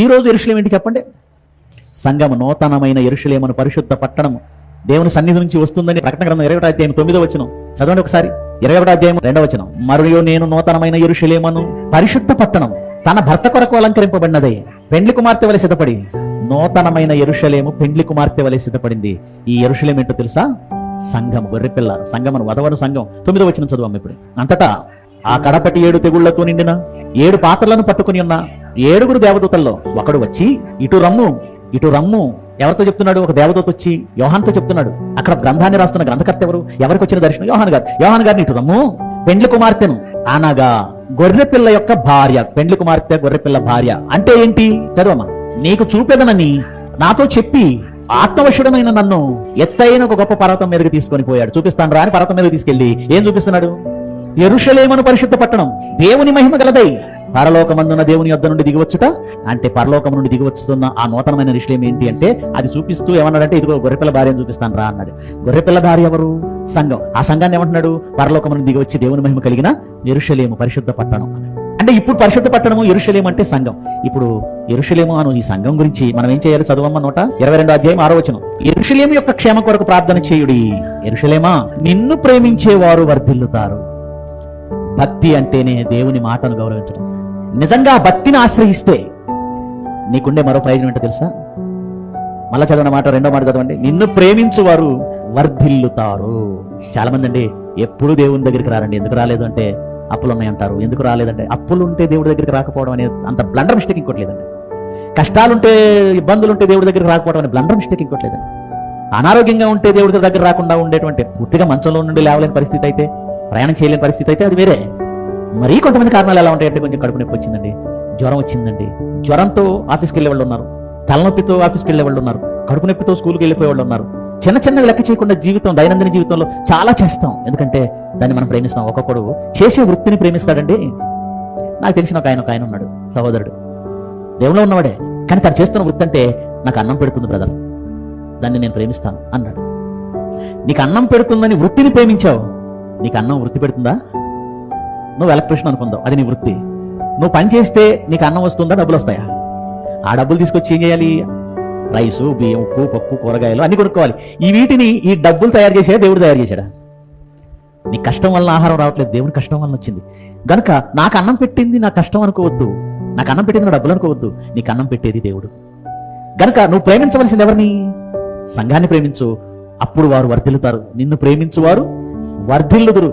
ఈ రోజు యెరూషలేము ఏంటి చెప్పండి? సంఘము నూతనమైన యెరూషలేమును, పరిశుద్ధ పట్టణము, దేవుని సన్నిధి నుంచి వస్తుందని ప్రకటన గ్రంథం 21వ అధ్యాయం 9వ వచనం చదవండి ఒకసారి. 21వ అధ్యాయం 2వ వచనం. మరియు నేను నూతనమైన యెరూషలేమును, పరిశుద్ధ పట్టణం, తన భర్త కొరకు అలంకరింపబడినదే, పెండ్లి కుమార్తె వలె సిద్ధపడి. నూతనమైన యెరూషలేము పెండ్లి కుమార్తె వలె సిద్ధపడింది. ఈ యెరూషలేము ఏంటో తెలుసా? సంఘం, గొర్రెపిల్ల సంఘమును, వధవను సంఘం. 9వ వచనం చదువు ఇప్పుడు. అంతటా ఆ కడపటి 7 తెగుళ్లతో నిండిన 7 పాత్రలను పట్టుకుని ఉన్న 7 దేవదూతల్లో ఒకడు వచ్చి, ఇటు రమ్ము, ఇటు రమ్ము. ఎవరితో చెప్తున్నాడు? ఒక దేవదూత వచ్చి యోహాన్తో చెప్తున్నాడు. అక్కడ గ్రంథాన్ని రాస్తున్న గ్రంథకర్త ఎవరు? ఎవరికి వచ్చిన దర్శనం? యోహాన్ గారు. యోహాన్ గారిని ఇటు రమ్ము, పెండ్లి కుమార్తెను అనగా గొర్రెపిల్ల యొక్క భార్య. పెండ్లి కుమార్తె గొర్రెపిల్ల భార్య అంటే ఏంటి? చదవమ్మా. నీకు చూపెదనని నాతో చెప్పి ఆత్మవశుడమైన నన్ను ఎత్తైన ఒక గొప్ప పర్వతం మీదకి తీసుకొని పోయాడు. చూపిస్తాను రా అని పర్వతం మీదకి తీసుకెళ్లి ఏం చూపిస్తున్నాడు? యెరూషలేమును, పరిశుద్ధ పట్టణం, దేవుని మహిమ గలదై, పరలోకమందున దేవుని యొద్ద నుండి దిగివచ్చుట. అంటే పరలోకం నుండి దిగివచ్చుతున్న ఆ నూతనమైన యెరూషలేము ఏంటి అంటే, అది చూపిస్తూ ఏమన్నాడంటే, ఇదిగో గొర్రెపిల్ల భార్యను చూపిస్తాను రా అన్నాడు. గొర్రెపిల్ల భార్య ఎవరు? సంఘం. ఆ సంఘాన్ని ఏమంటున్నాడు? పరలోకం నుండి దిగివచ్చి దేవుని మహిమ కలిగిన యెరూషలేము, పరిశుద్ధ పట్టణం. అంటే ఇప్పుడు పరిశుద్ధ పట్టణము యెరూషలేము అంటే సంఘం. ఇప్పుడు యెరూషలేము అను ఈ సంఘం గురించి మనం ఏం చేయాలి? చదవమ్మ 122వ అధ్యాయం 6వ వచనం. యెరూషలేము యొక్క క్షేమ కొరకు ప్రార్థన చేయుడి. యెరూషలేమా, నిన్ను ప్రేమించేవారు వర్ధిల్లుతారు. భక్తి అంటేనే దేవుని మాటను గౌరవించడం. నిజంగా భక్తిని ఆశ్రయిస్తే నీకుండే మరో ప్రయోజనం ఏంటో తెలుసా? మళ్ళా చదవన మాట, 2వ మాట చదవండి. నిన్ను ప్రేమించువారు వర్ధిల్లుతారు. చాలా మంది అండి ఎప్పుడు దేవుని దగ్గరికి రారండి. ఎందుకు రాలేదు అంటే అప్పులు ఉన్నాయంటారు. ఎందుకు రాలేదంటే అప్పులు ఉంటే దేవుడి దగ్గరికి రాకపోవడం అనేది అంత బ్లండర్ మిస్టేక్ ఇంకోట్లేదండి. కష్టాలుంటే, ఇబ్బందులుంటే దేవుడి దగ్గరికి రాకపోవడం అనే బ్లండర్ మిస్టేక్ ఇంకోట్లేదండి. అనారోగ్యంగా ఉంటే దేవుడి దగ్గర రాకుండా ఉండేటువంటి, పూర్తిగా మంచంలో నుండి లేవలేని పరిస్థితి అయితే, ప్రయాణం చేయలేని పరిస్థితి అయితే అది వేరే. మరీ కొంతమంది కారణాలు ఎలా ఉంటాయంటే, కొంచెం కడుపు నొప్పి వచ్చిందండి, జ్వరం వచ్చిందండి, జ్వరంతో ఆఫీస్కి వెళ్ళే వాళ్ళు ఉన్నారు, తలనొప్పితో ఆఫీస్కి వెళ్ళే వాళ్ళు ఉన్నారు, కడుపు నొప్పితో స్కూల్కి వెళ్ళిపోయే వాళ్ళు ఉన్నారు. చిన్న చిన్నగా లెక్క చేయకుండా జీవితం, దైనందిన జీవితంలో చాలా చేస్తాం. ఎందుకంటే దాన్ని మనం ప్రేమిస్తాం. ఒక్కొక్కడు చేసే వృత్తిని ప్రేమిస్తాడండి. నాకు తెలిసిన ఒక ఆయన ఉన్నాడు, సహోదరుడు, దేవులో ఉన్నవాడే, కానీ తను చేస్తున్న వృత్తి అంటే నాకు అన్నం పెడుతుంది బ్రదర్, దాన్ని నేను ప్రేమిస్తాను అన్నాడు. నీకు అన్నం పెడుతుందని వృత్తిని ప్రేమించావు, నీకు అన్నం వృత్తి పెడుతుందా? నువ్వు ఎలక్ట్రీషియన్ అనుకుందావు, అది నీ వృత్తి. నువ్వు పని చేస్తే నీకు అన్నం వస్తుందా? డబ్బులు వస్తాయా? ఆ డబ్బులు తీసుకొచ్చి ఏం చేయాలి? రైసు, బియ్యం, ఉప్పు, పప్పు, కూరగాయలు అన్ని కొనుక్కోవాలి. ఈ డబ్బులు తయారు చేసే దేవుడు తయారు చేశాడా? నీ కష్టం వల్ల ఆహారం రావట్లేదు, దేవుని కష్టం వల్ల వచ్చింది. గనుక నాకు అన్నం పెట్టింది నా కష్టం అనుకోవద్దు, నాకు అన్నం పెట్టింది నా డబ్బులు అనుకోవద్దు, నీకు అన్నం పెట్టేది దేవుడు. గనుక నువ్వు ప్రేమించవలసింది ఎవరిని? సంఘాన్ని ప్రేమించు, అప్పుడు వారు వర్ధిల్లుతారు. నిన్ను ప్రేమించువారు వర్ధిల్లుదురు.